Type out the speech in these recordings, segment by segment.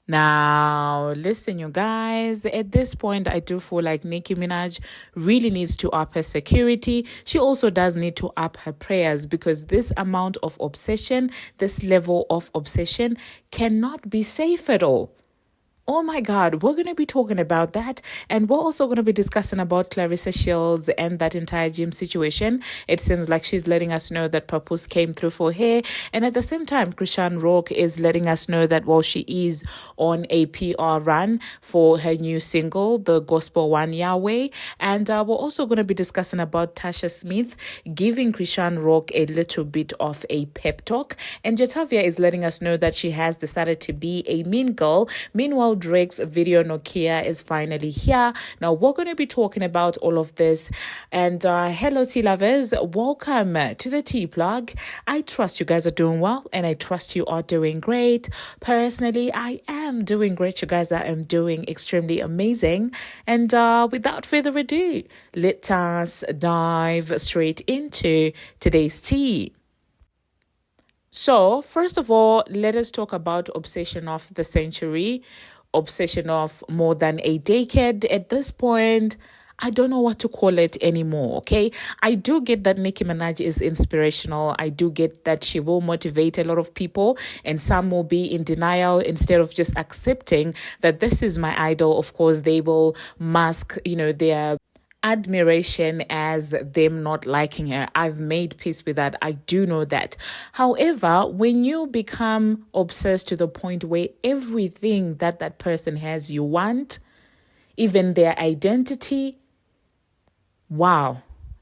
Now, listen, you guys, at this point, I do feel like Nicki Minaj really needs to up her security. She also does need to up her prayers because this amount of obsession, this level of obsession cannot be safe at all. Oh my God, we're going to be talking about that. And we're also going to be discussing about Clarissa Shields and that entire gym situation. It seems like she's letting us know that Papoose came through for her. And at the same time, Chrisean is letting us know that, well, she is on a PR run for her new single, the gospel one, Yahweh. And we're also going to be discussing about Tasha Smith giving Chrisean a little bit of a pep talk. And Jatavia is letting us know that she has decided to be a mean girl. Meanwhile, Drake's video Nokia is finally here. Now we're going to be talking about all of this. And hello tea lovers, welcome to the tea plug. I trust you guys are doing well and I trust you are doing great. Personally, I am doing great, you guys. I am doing extremely amazing. And without further ado, let us dive straight into today's tea. So, first of all, let us talk about obsession of the century, obsession of more than a decade. At this point, I don't know what to call it anymore, okay? I do get that Nicki Minaj is inspirational. I do get that she will motivate a lot of people, and some will be in denial instead of just accepting that this is my idol. Of course, they will mask, their admiration as them not liking her. I've made peace with that. I do know that. However, when you become obsessed to the point where everything that person has you want, even their identity, wow,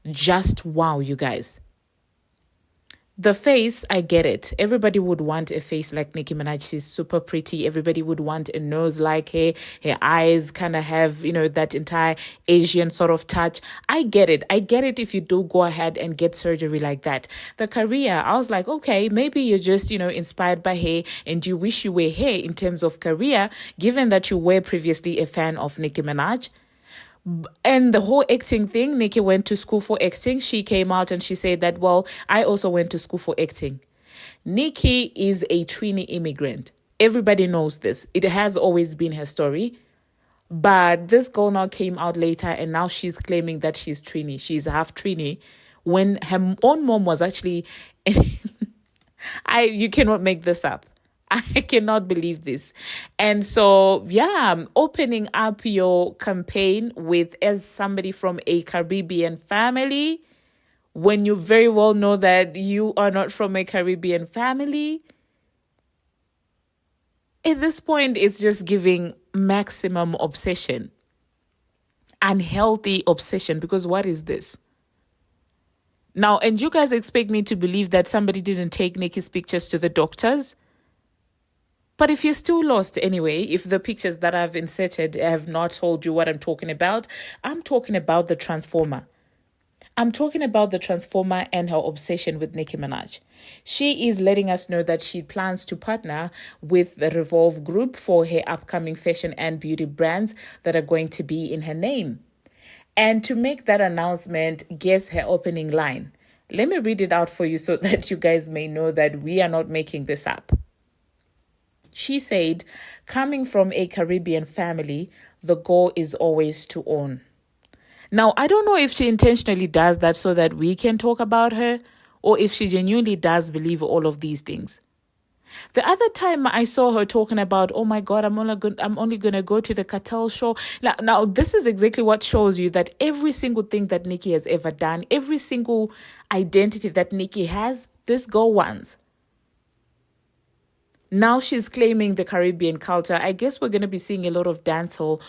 just wow, you guys. The face, I get it. Everybody would want a face like Nicki Minaj. She's super pretty. Everybody would want a nose like her. Her eyes kind of have, that entire Asian sort of touch. I get it. I get it if you do go ahead and get surgery like that. The career, I was like, okay, maybe you're just, inspired by her and you wish you were her in terms of career, given that you were previously a fan of Nicki Minaj. And the whole acting thing, Nicki went to school for acting. She came out and she said that, well, I also went to school for acting. Nicki is a Trini immigrant. Everybody knows this. It has always been her story. But this girl now came out later and now she's claiming that she's Trini. She's half Trini. When her own mom was actually... you cannot make this up. I cannot believe this. And so, opening up your campaign as somebody from a Caribbean family, when you very well know that you are not from a Caribbean family, at this point, it's just giving maximum obsession. Unhealthy obsession, because what is this? Now, and you guys expect me to believe that somebody didn't take Nicki's pictures to the doctors? But if you're still lost anyway, if the pictures that I've inserted have not told you what I'm talking about, I'm talking about the Transformer. I'm talking about the Transformer and her obsession with Nicki Minaj. She is letting us know that she plans to partner with the Revolve Group for her upcoming fashion and beauty brands that are going to be in her name. And to make that announcement, guess her opening line. Let me read it out for you so that you guys may know that we are not making this up. She said, coming from a Caribbean family, the goal is always to own. Now, I don't know if she intentionally does that so that we can talk about her, or if she genuinely does believe all of these things. The other time I saw her talking about, oh my God, I'm only going to go to the Cartel show. Now, this is exactly what shows you that every single thing that Nicki has ever done, every single identity that Nicki has, this girl wants. Now she's claiming the Caribbean culture. I guess we're going to be seeing a lot of dancehall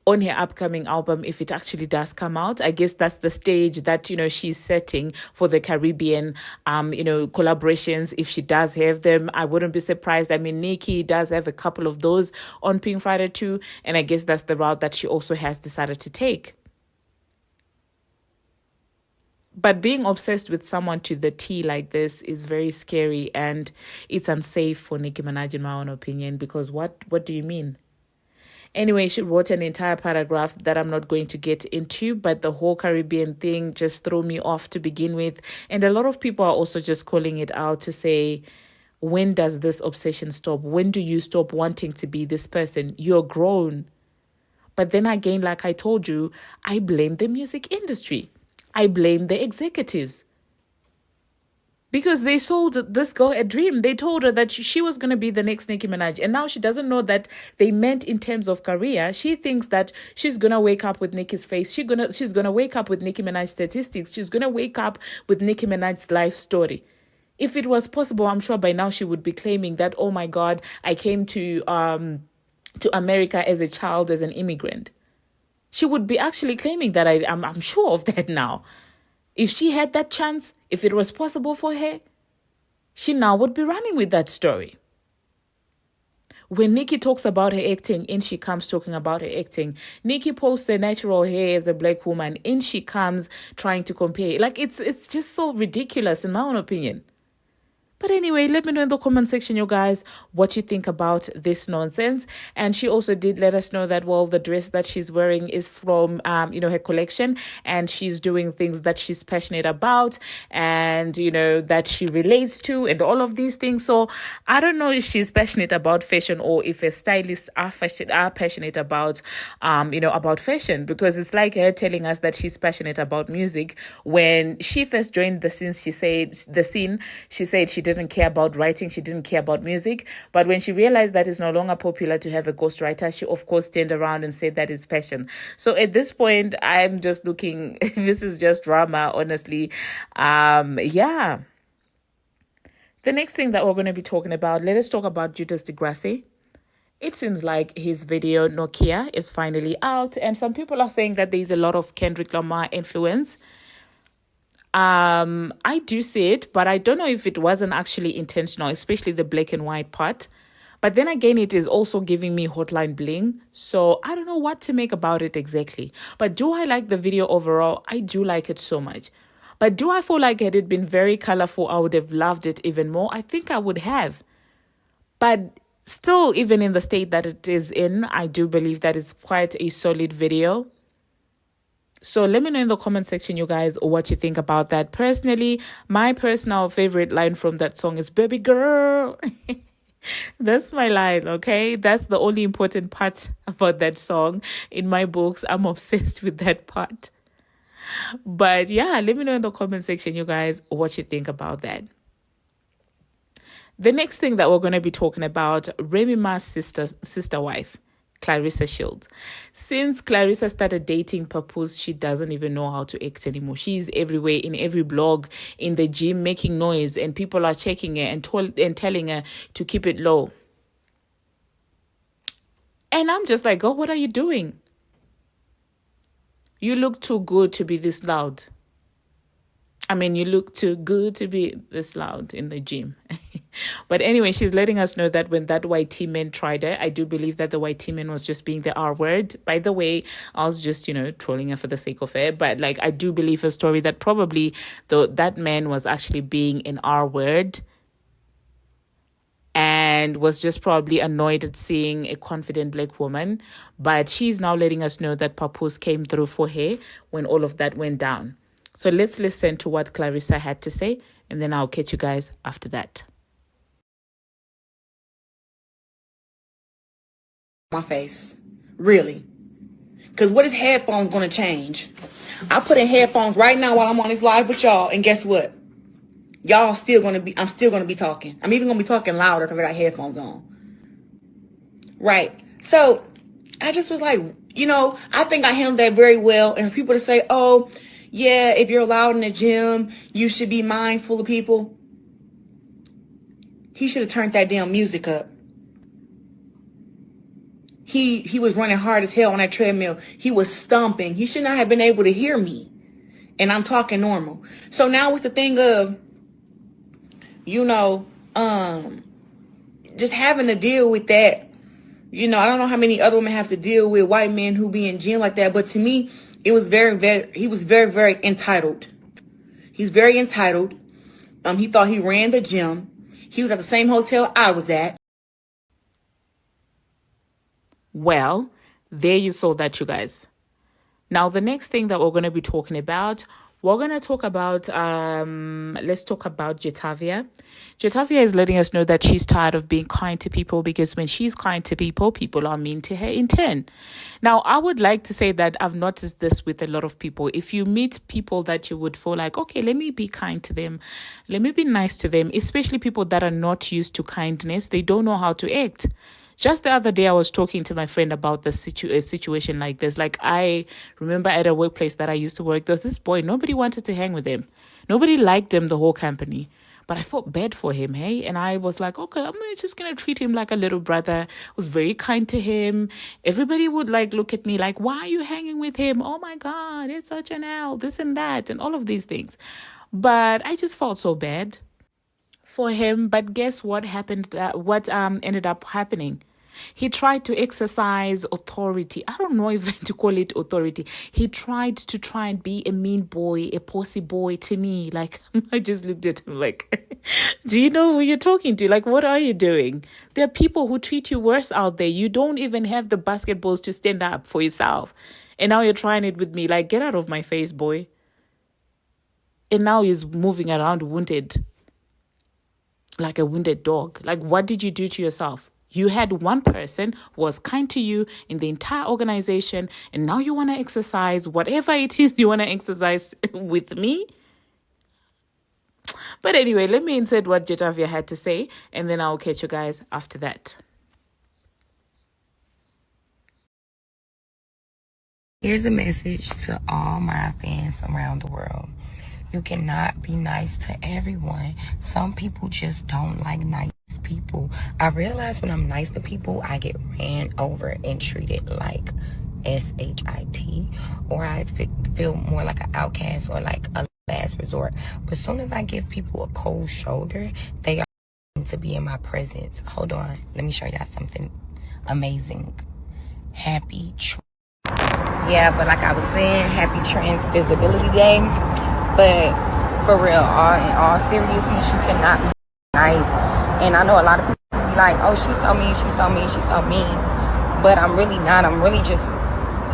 on her upcoming album if it actually does come out. I guess that's the stage that, she's setting for the Caribbean, collaborations. If she does have them, I wouldn't be surprised. I mean, Nicki does have a couple of those on Pink Friday too. And I guess that's the route that she also has decided to take. But being obsessed with someone to the T like this is very scary, and it's unsafe for Nicki Minaj, in my own opinion, because what do you mean? Anyway, she wrote an entire paragraph that I'm not going to get into, but the whole Caribbean thing just threw me off to begin with. And a lot of people are also just calling it out to say, when does this obsession stop? When do you stop wanting to be this person? You're grown. But then again, like I told you, I blame the music industry. I blame the executives. Because they sold this girl a dream. They told her that she was going to be the next Nicki Minaj. And now she doesn't know that they meant in terms of career. She thinks that she's going to wake up with Nicki's face. She's going to wake up with Nicki Minaj's statistics. She's going to wake up with Nicki Minaj's life story. If it was possible, I'm sure by now she would be claiming that, oh my God, I came to America as a child, as an immigrant. She would be actually claiming that. I'm sure of that now. If she had that chance, if it was possible for her, she now would be running with that story. When Nicki talks about her acting, in she comes talking about her acting. Nicki posts her natural hair as a black woman, in she comes trying to compare. Like, it's just so ridiculous in my own opinion. But anyway, let me know in the comment section, you guys, what you think about this nonsense. And she also did let us know that, well, the dress that she's wearing is from, her collection, and she's doing things that she's passionate about and, that she relates to and all of these things. So I don't know if she's passionate about fashion or if stylists are passionate about, about fashion, because it's like her telling us that she's passionate about music. When she first joined the scene, she said she didn't care about writing, she didn't care about music. But when she realized that it's no longer popular to have a ghostwriter, she of course turned around and said that is passion. So at this point, I'm just looking, this is just drama, honestly. The next thing that we're going to be talking about, let us talk about Judas Degrassi. It seems like his video Nokia is finally out, and some people are saying that there's a lot of Kendrick Lamar influence. I do see it, but I don't know if it wasn't actually intentional, especially the black and white part. But then again, it is also giving me Hotline Bling. So I don't know what to make about it exactly. But do I like the video overall? I do like it so much. But do I feel like had it been very colorful, I would have loved it even more? I think I would have. But still, even in the state that it is in, I do believe that it's quite a solid video. So let me know in the comment section, you guys, what you think about that. Personally, my personal favorite line from that song is "Baby Girl." That's my line, okay? That's the only important part about that song. In my books, I'm obsessed with that part. But yeah, let me know in the comment section, you guys, what you think about that. The next thing that we're going to be talking about, Remy Ma's sister wife, Clarissa Shields. Since Clarissa started dating Papoose, she doesn't even know how to act anymore. She's everywhere, in every blog, in the gym, making noise, and people are checking her and telling her to keep it low. And I'm just like, oh, what are you doing? You look too good to be this loud. You look too good to be this loud in the gym. But anyway, she's letting us know that when that white tea man tried her, I do believe that the white tea man was just being the R word. By the way, I was just, trolling her for the sake of it. But I do believe her story that probably that man was actually being an R word and was just probably annoyed at seeing a confident black woman. But she's now letting us know that Papoose came through for her when all of that went down. So let's listen to what Clarissa had to say, and then I'll catch you guys after that. My face, really, because what is headphones going to change? I put in headphones right now while I'm on this live with y'all, and guess what? I'm still going to be talking. I'm even going to be talking louder because I got headphones on. Right. So I just was like, I think I handled that very well. And for people to say, oh, yeah, if you're loud in the gym, you should be mindful of people. He should have turned that damn music up. He was running hard as hell on that treadmill. He was stomping. He should not have been able to hear me. And I'm talking normal. So now it's the thing of, just having to deal with that. I don't know how many other women have to deal with white men who be in gym like that. But to me, he was very, very entitled. He's very entitled. He thought he ran the gym. He was at the same hotel I was at. Well, there you saw that, you guys. Now, the next thing that we're going to be talking about, We're going to talk about, let's talk about Jatavia. Jatavia is letting us know that she's tired of being kind to people, because when she's kind to people, people are mean to her in turn. Now, I would like to say that I've noticed this with a lot of people. If you meet people that you would feel like, okay, let me be kind to them, let me be nice to them, especially people that are not used to kindness, they don't know how to act. Just the other day, I was talking to my friend about the situation like this. Like, I remember at a workplace that I used to work, there was this boy, nobody wanted to hang with him. Nobody liked him, the whole company. But I felt bad for him, hey? And I was like, okay, I'm just going to treat him like a little brother. I was very kind to him. Everybody would like look at me like, why are you hanging with him? Oh my God, it's such an L, this and that, and all of these things. But I just felt so bad for him. But guess what happened? What ended up happening? He tried to exercise authority. I don't know if to call it authority. He tried to try and be a mean boy, a pussy boy to me. Like, I just looked at him like, do you know who you're talking to? Like, what are you doing? There are people who treat you worse out there. You don't even have the basketballs to stand up for yourself. And now you're trying it with me. Like, get out of my face, boy. And now he's moving around wounded, like a wounded dog. Like, what did you do to yourself? You had one person who was kind to you in the entire organization, and now you want to exercise whatever it is you want to exercise with me? But anyway, let me insert what Jatavia had to say, and then I'll catch you guys after that. Here's a message to all my fans around the world. You cannot be nice to everyone. Some people just don't like nice people. I realize when I'm nice to people, I get ran over and treated like SHIT, or I feel more like an outcast or like a last resort. But as soon as I give people a cold shoulder, they are to be in my presence. Hold on, let me show y'all something amazing. Yeah, but like I was saying, happy Trans Visibility Day. But for real, in all seriousness, you cannot be nice. And I know a lot of people be like, oh, she's so mean, she's so mean, she's so mean. But I'm really not. I'm really just,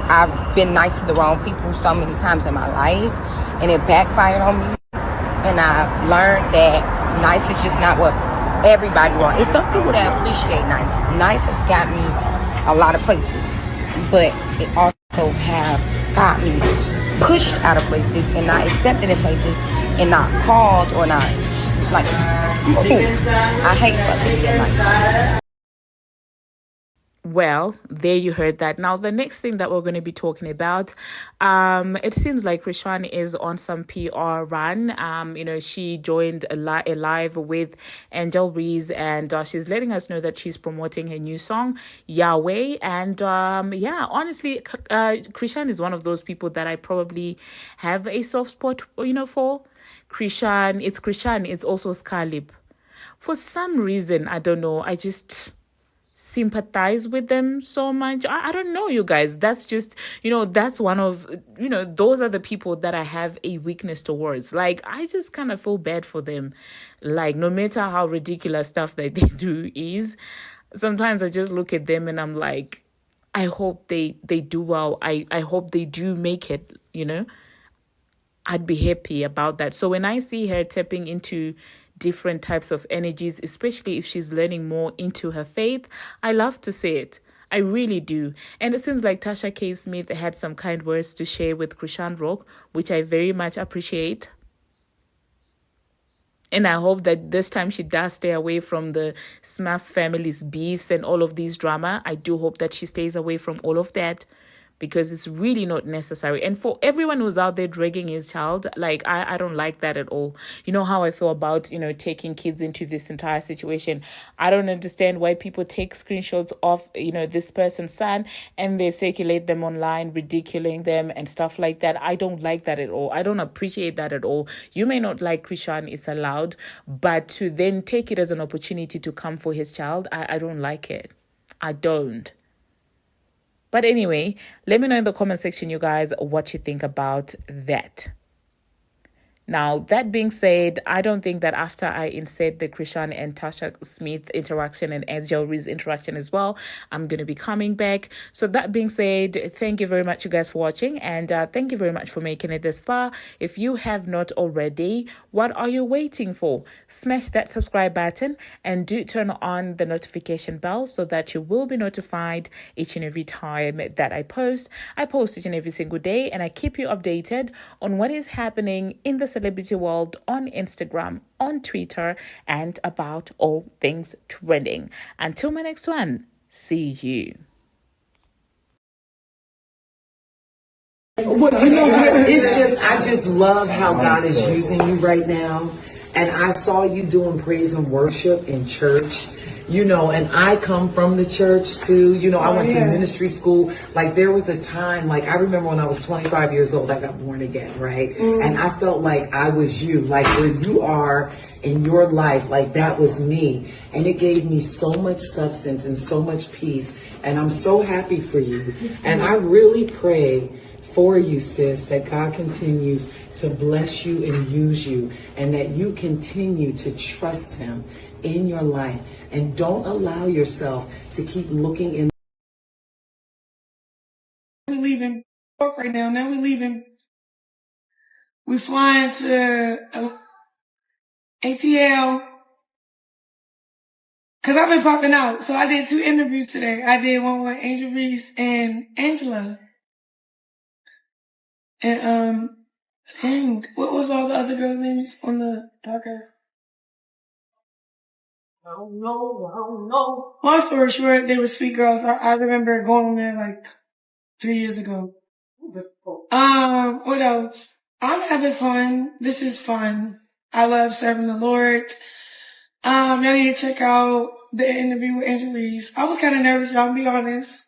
I've been nice to the wrong people so many times in my life. And it backfired on me. And I've learned that nice is just not what everybody wants. It's some people that appreciate nice. Nice has got me a lot of places. But it also have got me pushed out of places and not accepted in places and not called or not like, I hate fucking being like. Well, there you heard that. Now, the next thing that we're going to be talking about, it seems like Chrisean is on some PR run. She joined a live with Angel Reese, and she's letting us know that she's promoting her new song, Yahweh. And honestly, Chrisean is one of those people that I probably have a soft spot, for. Chrisean, it's also Scarlett. For some reason, I don't know, I just sympathize with them so much. I don't know, you guys. That's just, that's one of, those are the people that I have a weakness towards. Like, I just kind of feel bad for them. Like, no matter how ridiculous stuff that they do is, sometimes I just look at them and I'm like, I hope they do well. I hope they do make it, I'd be happy about that. So when I see her tapping into different types of energies, especially if she's learning more into her faith, I love to see it. I really do. And it seems like Tasha K. Smith had some kind words to share with Chrisean Rock, which I very much appreciate. And I hope that this time she does stay away from the Smurfs family's beefs and all of these drama. I do hope that she stays away from all of that, because it's really not necessary. And for everyone who's out there dragging his child, like, I don't like that at all. You know how I feel about, taking kids into this entire situation. I don't understand why people take screenshots of, this person's son and they circulate them online, ridiculing them and stuff like that. I don't like that at all. I don't appreciate that at all. You may not like Chrisean, it's allowed, but to then take it as an opportunity to come for his child, I don't like it. I don't. But anyway, let me know in the comment section, you guys, what you think about that. Now, that being said, I don't think that after I insert the Chrisean and Tasha Smith interaction and Angel Ree's interaction as well, I'm going to be coming back. So that being said, thank you very much, you guys, for watching. And thank you very much for making it this far. If you have not already, what are you waiting for? Smash that subscribe button and do turn on the notification bell so that you will be notified each and every time that I post. I post each and every single day, and I keep you updated on what is happening in the celebrity world on Instagram, on Twitter, and about all things trending. Until my next one, see you. Well, you know what? It's just, I just love how God is using you right now. And I saw you doing praise and worship in church, you know, and I come from the church too. You know, I went to ministry school. Like, there was a time, like, I remember when I was 25 years old, I got born again, right? And I felt like I was you, like where you are in your life, like that was me. And it gave me so much substance and so much peace. And I'm so happy for you. And I really pray for you, sis, that God continues to bless you and use you, and that you continue to trust him in your life, and don't allow yourself to keep looking in. We're leaving right now. Now we're leaving. We're flying to ATL. Cause I've been popping out. So I did 2 interviews today. I did one with Angel Reese and Angela. And, dang, what was all the other girls' names on the podcast? I don't know. Long story short, they were sweet girls. I remember going there like 3 years ago. What else? I'm having fun. This is fun. I love serving the Lord. Y'all need to check out the interview with Angel Reese. I was kind of nervous, y'all, to be honest.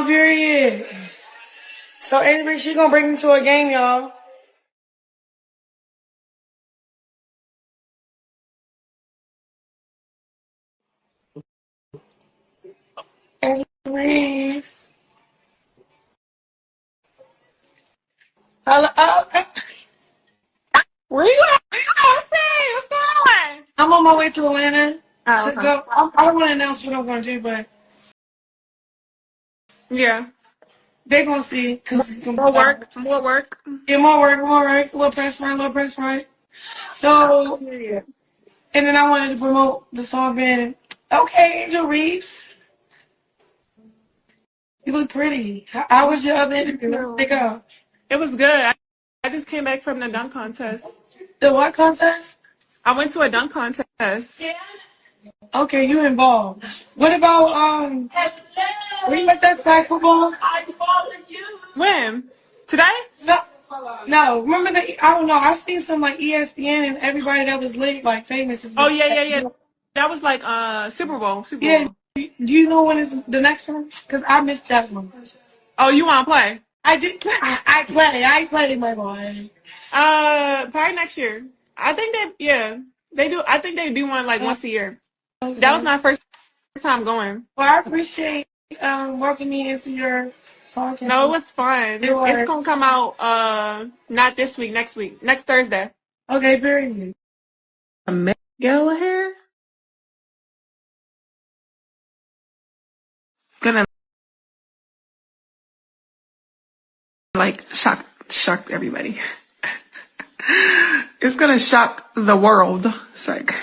Period. So Angel Reese, she gonna bring me to a game, y'all. Angel Reese. Hello. Where you at? What's going on? I'm on my way to Atlanta Oh, to okay. go. I don't want to announce what I'm going to do, but Yeah. they're going to see. Cause it's gonna More be work. More work. yeah, more work. A little press front. So, Yeah. and then I wanted to promote the song band. Okay, Angel Reese, you look pretty. How was your other interview? Where'd it go? It was good. I just came back from the dunk contest. The what contest? I went to a dunk contest. Okay, you involved. What about, were you at that flag football? When? Today? No, remember I don't know, I seen some like ESPN and everybody that was lit, like famous. Oh, yeah. That was like Super Bowl. Yeah, do you know when is the next one? Because I missed that one. Oh, you want to play? I did. I play my boy. Probably next year. I think they do. I think they do one like once a year. Okay. That was my first time going. Well, I appreciate welcoming me into your podcast. No, it was fun. It's gonna come out not this week, next week, next Thursday. Okay, very good. Yellow hair. Gonna like shock everybody. It's gonna shock the world. It's like,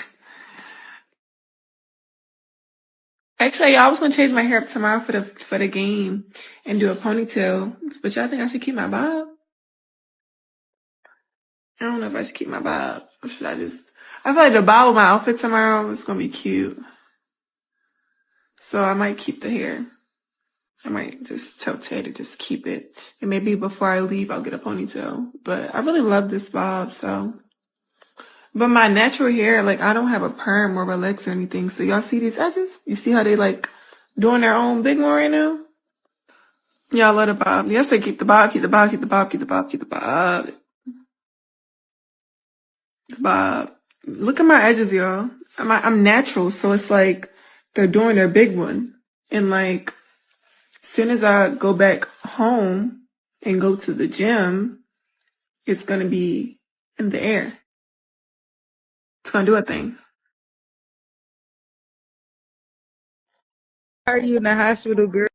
actually, I was gonna change my hair up tomorrow for the game and do a ponytail. But y'all think I should keep my bob? I don't know if I should keep my bob. Or should I just? I feel like the bob with my outfit tomorrow is gonna be cute. So I might keep the hair. I might just tell Tay to just keep it. And maybe before I leave, I'll get a ponytail. But I really love this bob, so. But my natural hair, like, I don't have a perm or relax or anything. So y'all see these edges? You see how they, like, doing their own big one right now? Y'all love the bob. Yes, they keep the bob, keep the bob, keep the bob, keep the bob, keep the bob. The bob. Look at my edges, y'all. I'm natural, so it's like they're doing their big one. And like, as soon as I go back home and go to the gym, it's going to be in the air. It's going to do a thing. Are you in the hospital, girl?